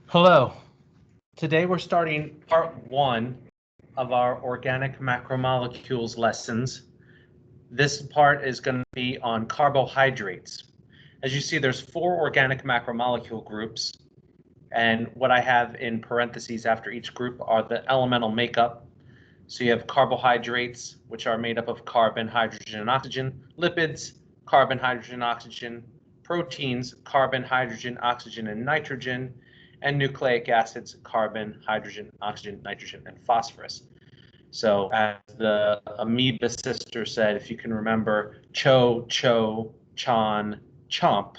Hello. Today we're starting part 1 of our organic macromolecules lessons. This part is going to be on carbohydrates. As you see, there's 4 organic macromolecule groups, and what I have in parentheses after each group are the elemental makeup. So you have carbohydrates, which are made up of carbon, hydrogen, and oxygen, lipids, carbon, hydrogen, oxygen, proteins, carbon, hydrogen, oxygen, and nitrogen, and nucleic acids, carbon, hydrogen, oxygen, nitrogen, and phosphorus. So as the amoeba sister said, if you can remember cho, chon, chomp,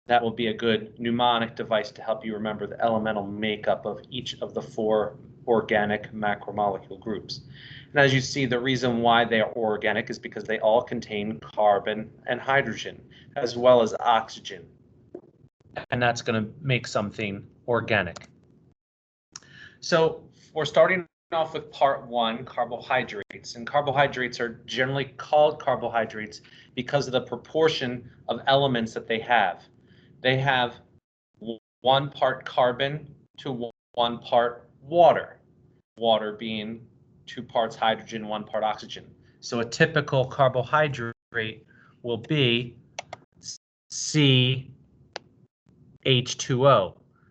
that will be a good mnemonic device to help you remember the elemental makeup of each of the 4 organic macromolecule groups. And as you see, the reason why they are organic is because they all contain carbon and hydrogen, as well as oxygen. And that's going to make something organic. So we're starting off with part 1, carbohydrates. And carbohydrates are generally called carbohydrates because of the proportion of elements that they have. They have 1 part carbon to 1 part water, water being 2 parts hydrogen, 1 part oxygen. So a typical carbohydrate will be CH2O.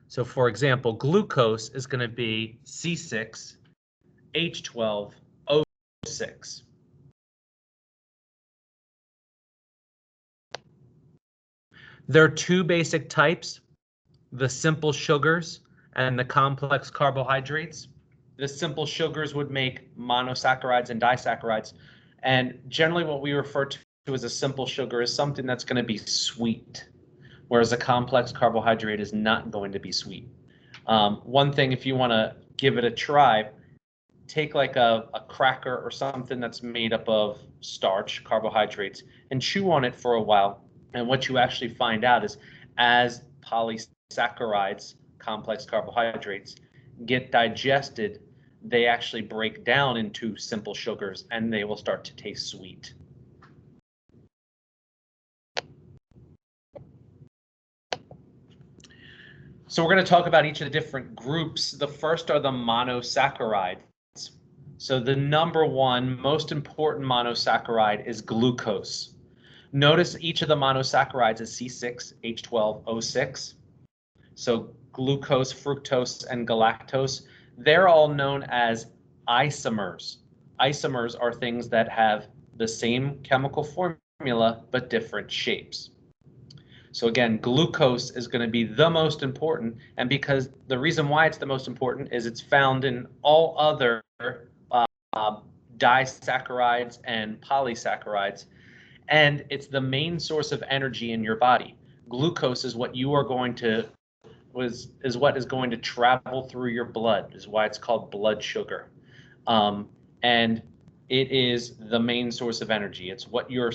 So for example, glucose is going to be C6H12O6. There are 2 basic types, the simple sugars and the complex carbohydrates. The simple sugars would make monosaccharides and disaccharides. And generally what we refer to as a simple sugar is something that's going to be sweet, whereas a complex carbohydrate is not going to be sweet. One thing, if you want to give it a try, take like a cracker or something that's made up of starch, carbohydrates, and chew on it for a while. And what you actually find out is as polysaccharides, complex carbohydrates, get digested, they actually break down into simple sugars and they will start to taste sweet. So we're going to talk about each of the different groups. The first are the monosaccharides. So the number 1 most important monosaccharide is glucose. Notice each of the monosaccharides is C6H12O6. So glucose, fructose, and galactose, they're all known as isomers. Isomers are things that have the same chemical formula but different shapes. So again, glucose is going to be the most important, and because the reason why it's the most important is it's found in all other disaccharides and polysaccharides, and it's the main source of energy in your body. Glucose is what you are going to is what is going to travel through your blood, is why it's called blood sugar. And it is the main source of energy. It's what your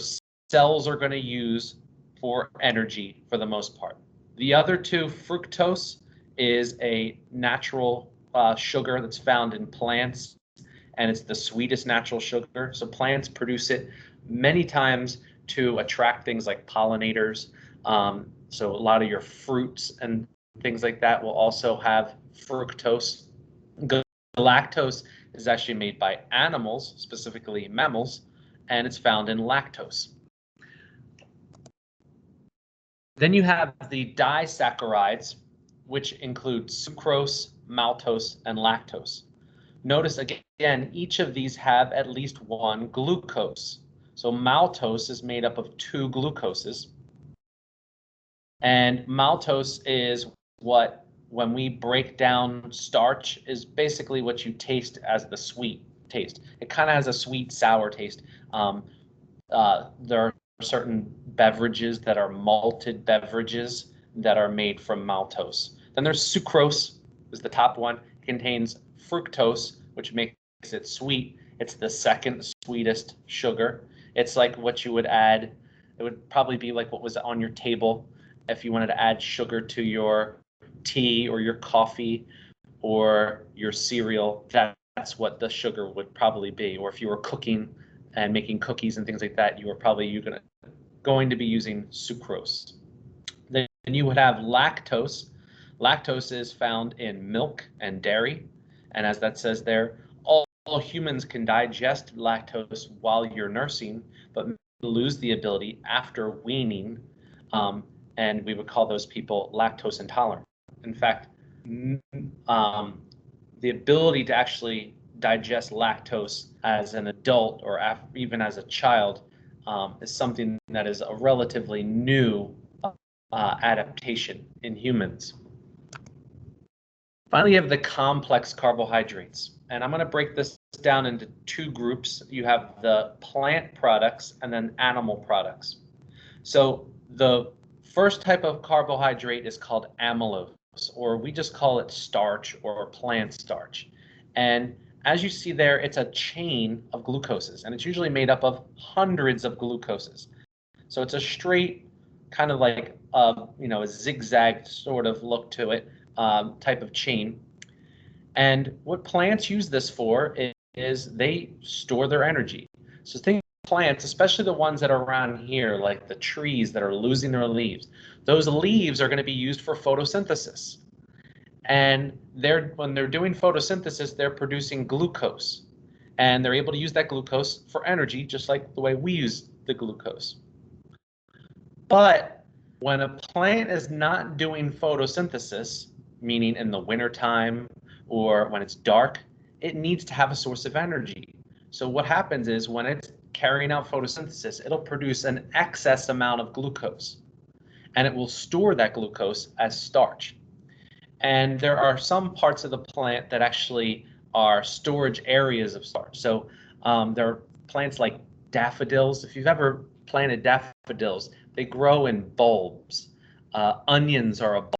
cells are going to use for energy for the most part. The other 2, fructose, is a natural sugar that's found in plants, and it's the sweetest natural sugar. So plants produce it many times to attract things like pollinators. So a lot of your fruits and things like that will also have fructose. Galactose is actually made by animals, specifically mammals, and it's found in lactose. Then you have the disaccharides, which include sucrose, maltose, and lactose. Notice again, each of these have at least 1 glucose. So maltose is made up of 2 glucoses. And maltose is what, when we break down starch, is basically what you taste as the sweet taste. It kind of has a sweet, sour taste. There are certain beverages that are malted beverages that are made from maltose. Then there's sucrose, is the top one. It contains fructose, which makes it sweet. It's the second sweetest sugar. It's like what you would add. It would probably be like what was on your table if you wanted to add sugar to your tea or your coffee or your cereal. That's what the sugar would probably be. Or if you were cooking and making cookies and things like that, you were probably going to be using sucrose. Then you would have lactose. Lactose is found in milk and dairy, and as that says there, all humans can digest lactose while you're nursing, but lose the ability after weaning, and we would call those people lactose intolerant. In fact, the ability to actually digest lactose as an adult or even as a child is something that is a relatively new adaptation in humans. Finally, you have the complex carbohydrates, and I'm going to break this down into two groups. You have the plant products and then animal products. So the first type of carbohydrate is called amylose, or we just call it starch or plant starch. And as you see there, it's a chain of glucoses, and it's usually made up of hundreds of glucoses. So it's a straight kind of like a zigzag sort of look to it, type of chain. And what plants use this for is they store their energy. So think plants, especially the ones that are around here, like the trees that are losing their leaves. Those leaves are going to be used for photosynthesis. And when they're doing photosynthesis, they're producing glucose. And they're able to use that glucose for energy, just like the way we use the glucose. But when a plant is not doing photosynthesis, meaning in the wintertime or when it's dark, it needs to have a source of energy. So what happens is when it's carrying out photosynthesis, it'll produce an excess amount of glucose, and it will store that glucose as starch. And there are some parts of the plant that actually are storage areas of starch. So there are plants like daffodils. If you've ever planted daffodils, they grow in bulbs. Onions are a bulb.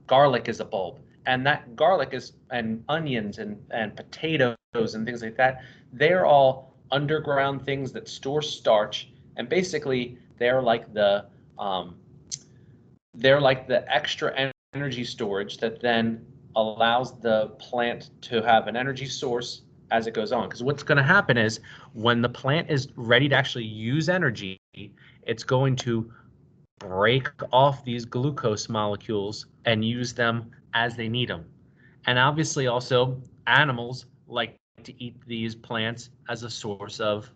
Garlic is a bulb. And that garlic and onions and potatoes and things like that, they're all underground things that store starch. And basically, they're like the extra energy storage that then allows the plant to have an energy source as it goes on. Because what's going to happen is when the plant is ready to actually use energy, it's going to break off these glucose molecules and use them as they need them. And obviously also animals like to eat these plants as a source of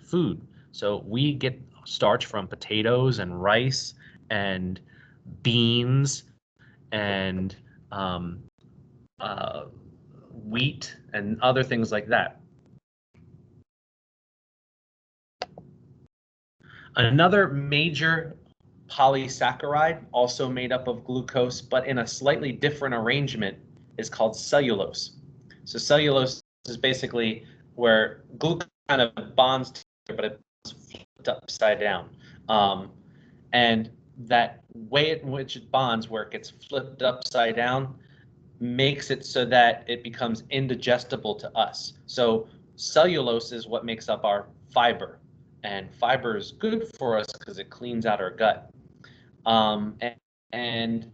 food. So we get starch from potatoes and rice and beans and wheat and other things like that. Another major polysaccharide, also made up of glucose, but in a slightly different arrangement, is called cellulose. So cellulose is basically where glucose kind of bonds together, but it's flipped upside down. And that way in which it bonds, where it gets flipped upside down, makes it so that it becomes indigestible to us. So cellulose is what makes up our fiber, and fiber is good for us because it cleans out our gut. And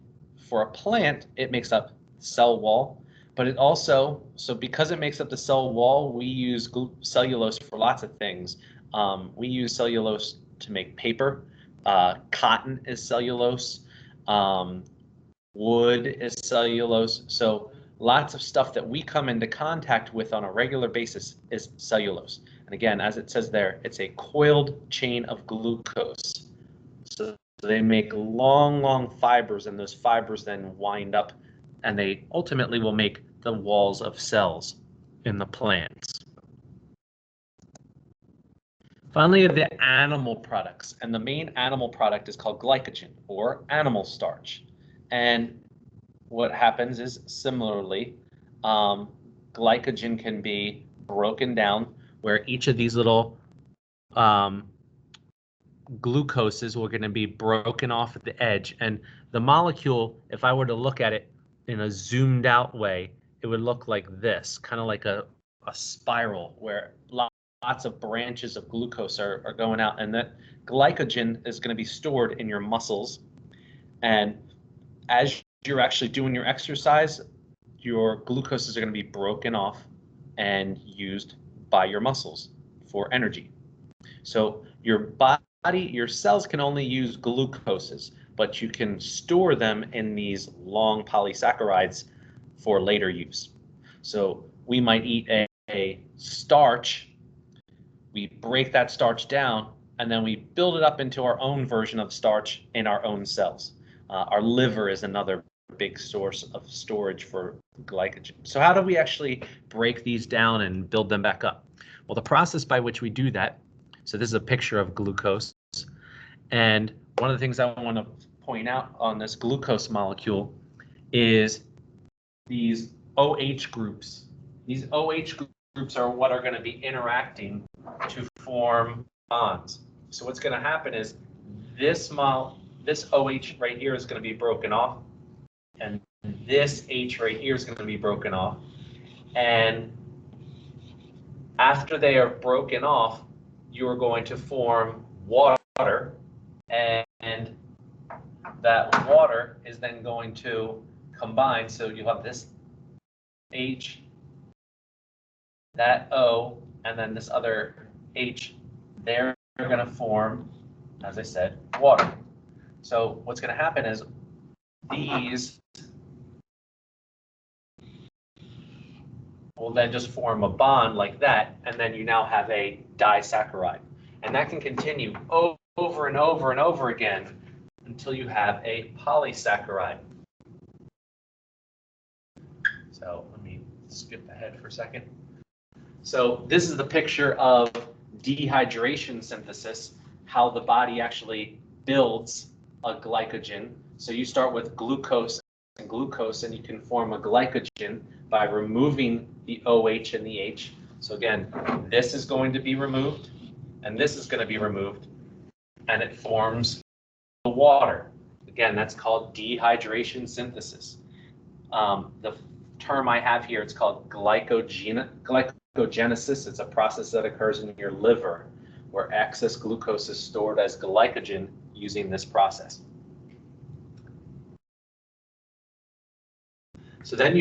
for a plant, it makes up the cell wall, but it also, so because it makes up the cell wall, we use cellulose for lots of things. We use cellulose to make paper. Cotton is cellulose. Wood is cellulose. So lots of stuff that we come into contact with on a regular basis is cellulose. And again, as it says there, it's a coiled chain of glucose. So they make long fibers, and those fibers then wind up, and they ultimately will make the walls of cells in the plants. Finally, the animal products, and the main animal product is called glycogen, or animal starch. And what happens is, similarly, glycogen can be broken down, where each of these little glucoses were going to be broken off at the edge. And the molecule, if I were to look at it in a zoomed out way, it would look like this, kind of like a spiral where lots of branches of glucose are going out. And that glycogen is going to be stored in your muscles. And as you're actually doing your exercise, your glucoses are going to be broken off and used by your muscles for energy. So your body, your cells can only use glucoses, but you can store them in these long polysaccharides for later use. So we might eat a starch, we break that starch down, and then we build it up into our own version of starch in our own cells. Our liver is another big source of storage for glycogen. So how do we actually break these down and build them back up? Well, the process by which we do that, so this is a picture of glucose, and one of the things I want to point out on this glucose molecule is these OH groups. These OH groups are what are going to be interacting to form bonds. So what's going to happen is this OH right here is going to be broken off, and this H right here is going to be broken off. And after they are broken off, you are going to form water, and that water is then going to combine. So you have this H, that O, and then this other H. They're going to form, as I said, water. So what's going to happen is these will then just form a bond like that, and then you now have a disaccharide. And that can continue over and over and over again until you have a polysaccharide. So let me skip ahead for a second. So this is the picture of dehydration synthesis, how the body actually builds a glycogen. So you start with glucose, and you can form a glycogen by removing the OH and the H. So again, this is going to be removed, and this is going to be removed, and it forms the water. Again, that's called dehydration synthesis. The term I have here, it's called glycogenesis. It's a process that occurs in your liver where excess glucose is stored as glycogen using this process. So then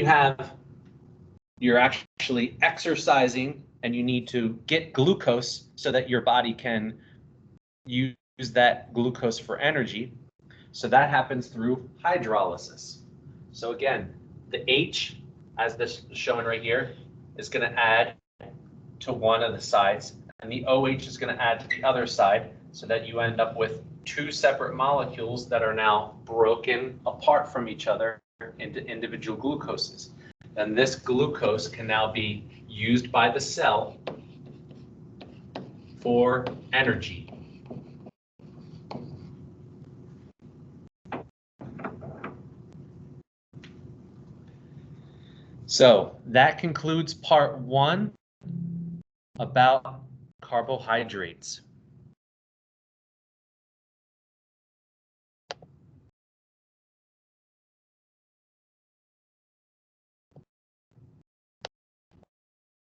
you're actually exercising, and you need to get glucose so that your body can use that glucose for energy. So that happens through hydrolysis. So again, the H, as this is shown right here, is going to add to one of the sides, and the OH is going to add to the other side, so that you end up with two separate molecules that are now broken apart from each other into individual glucoses. And this glucose can now be used by the cell for energy. So that concludes part one about carbohydrates.